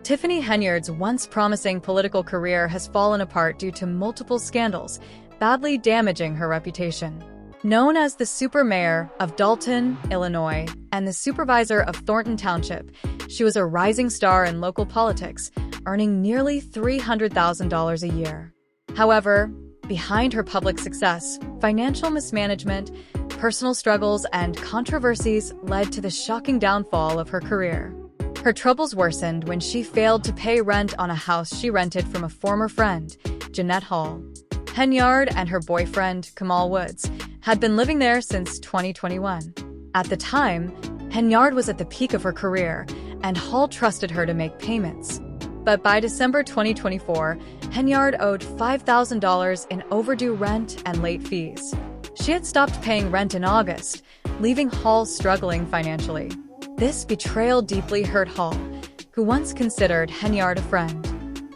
Tiffany Henyard's once promising political career has fallen apart due to multiple scandals, badly damaging her reputation. Known as the super mayor of Dalton, Illinois, and the supervisor of Thornton Township, she was a rising star in local politics, earning nearly $300,000 a year. However, behind her public success, financial mismanagement, personal struggles, and controversies led to the shocking downfall of her career. Her troubles worsened when she failed to pay rent on a house she rented from a former friend, Jeanette Hall. Henyard and her boyfriend, Kamal Woods, had been living there since 2021. At the time, Henyard was at the peak of her career, and Hall trusted her to make payments. But by December 2024, Henyard owed $5,000 in overdue rent and late fees. She had stopped paying rent in August, leaving Hall struggling financially. This betrayal deeply hurt Hall, who once considered Henyard a friend.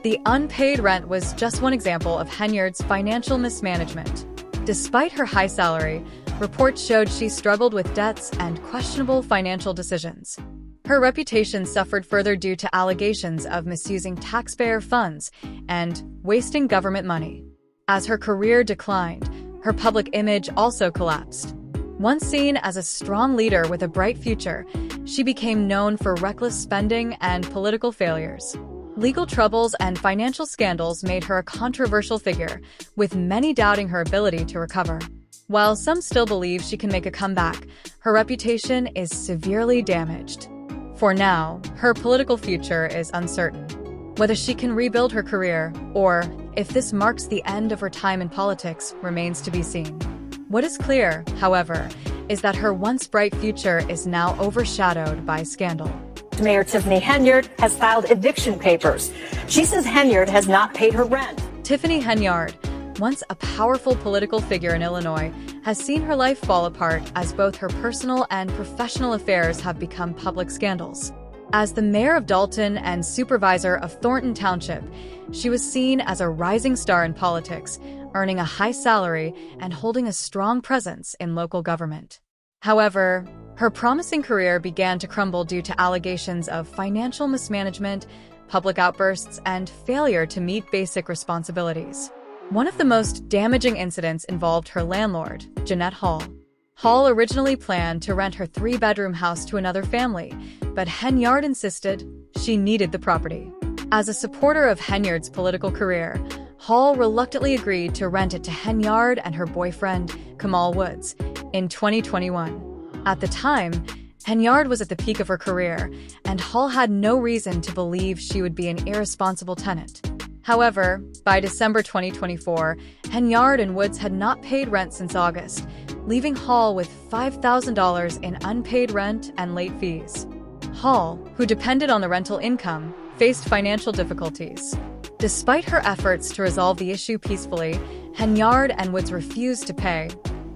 The unpaid rent was just one example of Henyard's financial mismanagement. Despite her high salary, reports showed she struggled with debts and questionable financial decisions. Her reputation suffered further due to allegations of misusing taxpayer funds and wasting government money. As her career declined, her public image also collapsed. Once seen as a strong leader with a bright future, she became known for reckless spending and political failures. Legal troubles and financial scandals made her a controversial figure, with many doubting her ability to recover. While some still believe she can make a comeback, her reputation is severely damaged. For now, her political future is uncertain. Whether she can rebuild her career, or if this marks the end of her time in politics, remains to be seen. What is clear, however, is that her once bright future is now overshadowed by scandal. Mayor Tiffany Henyard has filed eviction papers. She says Henyard has not paid her rent. Tiffany Henyard, once a powerful political figure in Illinois, has seen her life fall apart as both her personal and professional affairs have become public scandals. As the mayor of Dalton and supervisor of Thornton Township, she was seen as a rising star in politics, earning a high salary and holding a strong presence in local government. However, her promising career began to crumble due to allegations of financial mismanagement, public outbursts, and failure to meet basic responsibilities. One of the most damaging incidents involved her landlord, Jeanette Hall. Hall originally planned to rent her 3-bedroom house to another family, but Henyard insisted she needed the property. As a supporter of Henyard's political career, Hall reluctantly agreed to rent it to Henyard and her boyfriend, Kamal Woods, in 2021. At the time, Henyard was at the peak of her career, and Hall had no reason to believe she would be an irresponsible tenant. However, by December 2024, Henyard and Woods had not paid rent since August, leaving Hall with $5,000 in unpaid rent and late fees. Hall, who depended on the rental income, faced financial difficulties. Despite her efforts to resolve the issue peacefully, Henyard and Woods refused to pay,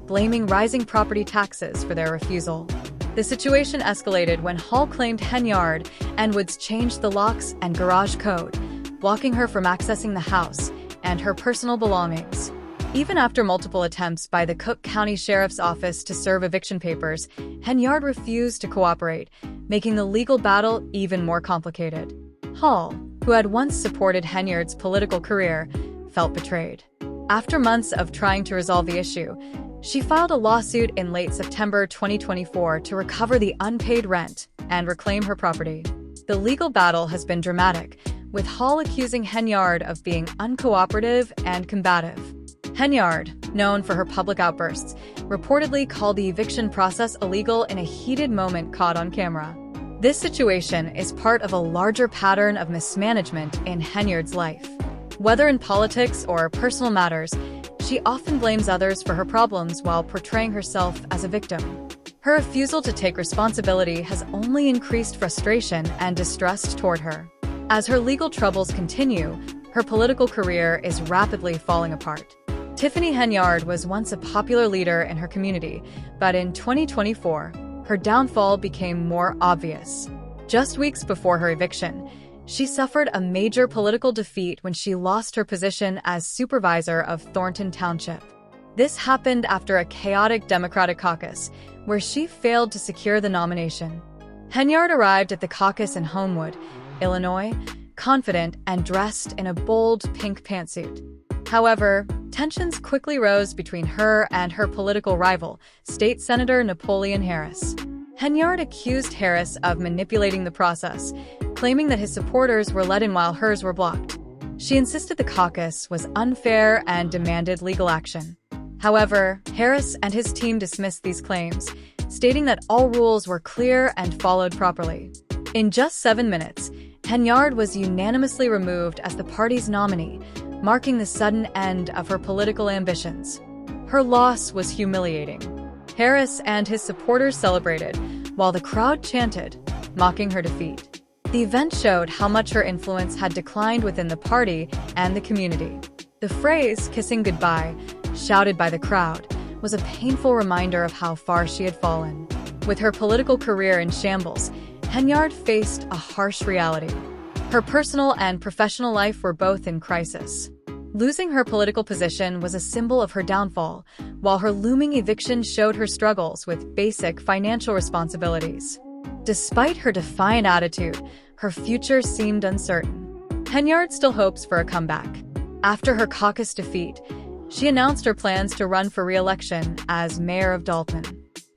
blaming rising property taxes for their refusal. The situation escalated when Hall claimed Henyard and Woods changed the locks and garage code, blocking her from accessing the house and her personal belongings. Even after multiple attempts by the Cook County Sheriff's Office to serve eviction papers, Henyard refused to cooperate, making the legal battle even more complicated. Hall, who had once supported Henyard's political career, felt betrayed. After months of trying to resolve the issue, she filed a lawsuit in late September 2024 to recover the unpaid rent and reclaim her property. The legal battle has been dramatic, with Hall accusing Henyard of being uncooperative and combative. Henyard, known for her public outbursts, reportedly called the eviction process illegal in a heated moment caught on camera. This situation is part of a larger pattern of mismanagement in Henyard's life. Whether in politics or personal matters, she often blames others for her problems while portraying herself as a victim. Her refusal to take responsibility has only increased frustration and distrust toward her. As her legal troubles continue, her political career is rapidly falling apart. Tiffany Henyard was once a popular leader in her community, but in 2024, her downfall became more obvious. Just weeks before her eviction, she suffered a major political defeat when she lost her position as supervisor of Thornton Township. This happened after a chaotic Democratic caucus, where she failed to secure the nomination. Henyard arrived at the caucus in Homewood, Illinois, confident and dressed in a bold pink pantsuit. However, tensions quickly rose between her and her political rival, State Senator Napoleon Harris. Henyard accused Harris of manipulating the process, claiming that his supporters were let in while hers were blocked. She insisted the caucus was unfair and demanded legal action. However, Harris and his team dismissed these claims, stating that all rules were clear and followed properly. In just 7 minutes, Henyard was unanimously removed as the party's nominee, marking the sudden end of her political ambitions. Her loss was humiliating. Harris and his supporters celebrated, while the crowd chanted, mocking her defeat. The event showed how much her influence had declined within the party and the community. The phrase, "kissing goodbye," shouted by the crowd, was a painful reminder of how far she had fallen. With her political career in shambles, Henyard faced a harsh reality. Her personal and professional life were both in crisis. Losing her political position was a symbol of her downfall, while her looming eviction showed her struggles with basic financial responsibilities. Despite her defiant attitude, her future seemed uncertain. Henyard still hopes for a comeback. After her caucus defeat, she announced her plans to run for re-election as mayor of Dalton.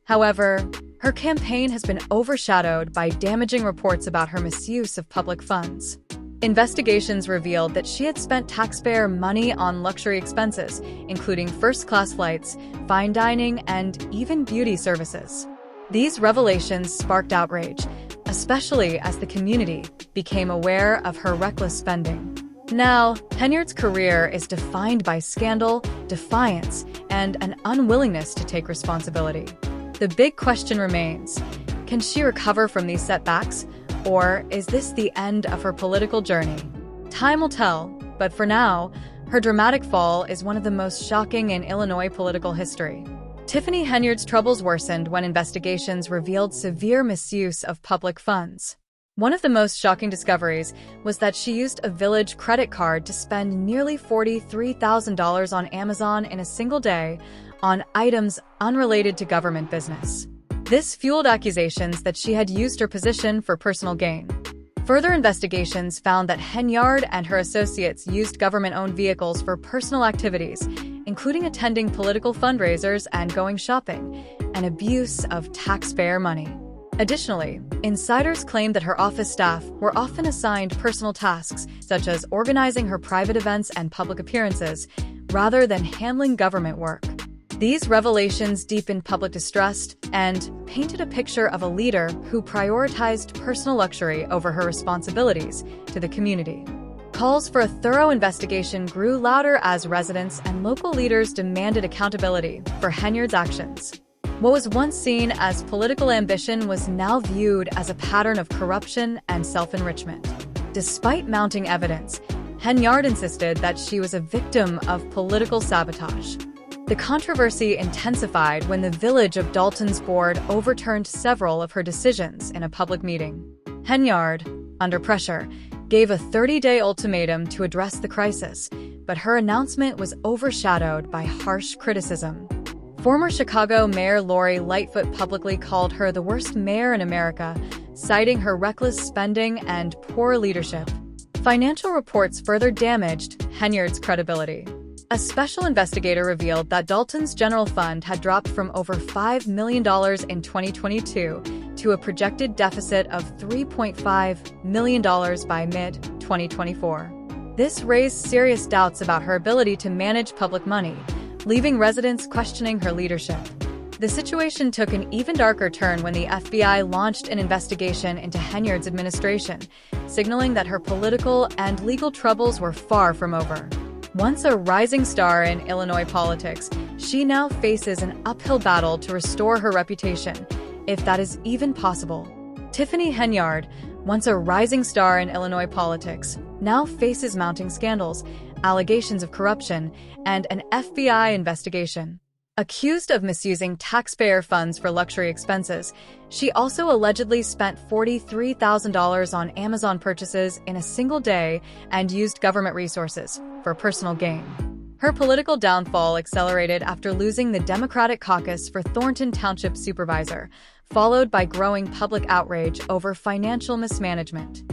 However, her campaign has been overshadowed by damaging reports about her misuse of public funds. Investigations revealed that she had spent taxpayer money on luxury expenses, including first-class flights, fine dining, and even beauty services. These revelations sparked outrage, especially as the community became aware of her reckless spending. Now, Henyard's career is defined by scandal, defiance, and an unwillingness to take responsibility. The big question remains, can she recover from these setbacks, or is this the end of her political journey? Time will tell, but for now, her dramatic fall is one of the most shocking in Illinois political history. Tiffany Henyard's troubles worsened when investigations revealed severe misuse of public funds. One of the most shocking discoveries was that she used a Village credit card to spend nearly $43,000 on Amazon in a single day on items unrelated to government business. This fueled accusations that she had used her position for personal gain. Further investigations found that Henyard and her associates used government-owned vehicles for personal activities, including attending political fundraisers and going shopping, an abuse of taxpayer money. Additionally, insiders claimed that her office staff were often assigned personal tasks, such as organizing her private events and public appearances, rather than handling government work. These revelations deepened public distrust and painted a picture of a leader who prioritized personal luxury over her responsibilities to the community. Calls for a thorough investigation grew louder as residents and local leaders demanded accountability for Henyard's actions. What was once seen as political ambition was now viewed as a pattern of corruption and self-enrichment. Despite mounting evidence, Henyard insisted that she was a victim of political sabotage. The controversy intensified when the Village of Dalton's board overturned several of her decisions in a public meeting. Henyard, under pressure, gave a 30-day ultimatum to address the crisis, but her announcement was overshadowed by harsh criticism. Former Chicago Mayor Lori Lightfoot publicly called her the worst mayor in America, citing her reckless spending and poor leadership. Financial reports further damaged Henyard's credibility. A special investigator revealed that Dalton's general fund had dropped from over $5 million in 2022 to a projected deficit of $3.5 million by mid-2024. This raised serious doubts about her ability to manage public money, leaving residents questioning her leadership. The situation took an even darker turn when the FBI launched an investigation into Henyard's administration, signaling that her political and legal troubles were far from over. Once a rising star in Illinois politics, she now faces an uphill battle to restore her reputation, if that is even possible. Tiffany Henyard, once a rising star in Illinois politics, now faces mounting scandals, allegations of corruption, and an FBI investigation. Accused of misusing taxpayer funds for luxury expenses, she also allegedly spent $43,000 on Amazon purchases in a single day and used government resources for personal gain. Her political downfall accelerated after losing the Democratic caucus for Thornton Township Supervisor, followed by growing public outrage over financial mismanagement.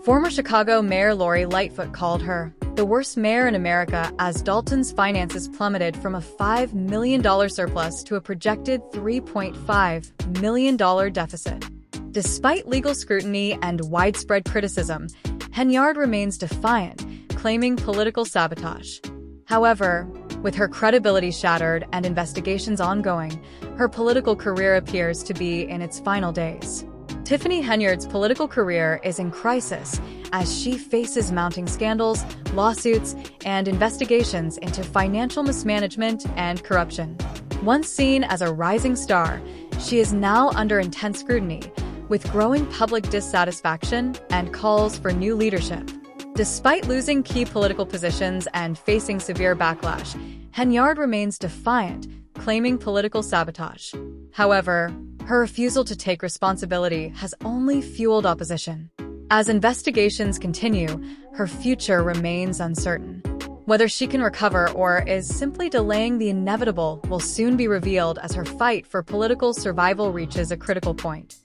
Former Chicago Mayor Lori Lightfoot called her the worst mayor in America as Dalton's finances plummeted from a $5 million surplus to a projected $3.5 million deficit. Despite legal scrutiny and widespread criticism, Henyard remains defiant, claiming political sabotage. However, with her credibility shattered and investigations ongoing, her political career appears to be in its final days. Tiffany Henyard's political career is in crisis as she faces mounting scandals, lawsuits, and investigations into financial mismanagement and corruption. Once seen as a rising star, she is now under intense scrutiny, with growing public dissatisfaction and calls for new leadership. Despite losing key political positions and facing severe backlash, Henyard remains defiant, claiming political sabotage. However, her refusal to take responsibility has only fueled opposition. As investigations continue, her future remains uncertain. Whether she can recover or is simply delaying the inevitable will soon be revealed as her fight for political survival reaches a critical point.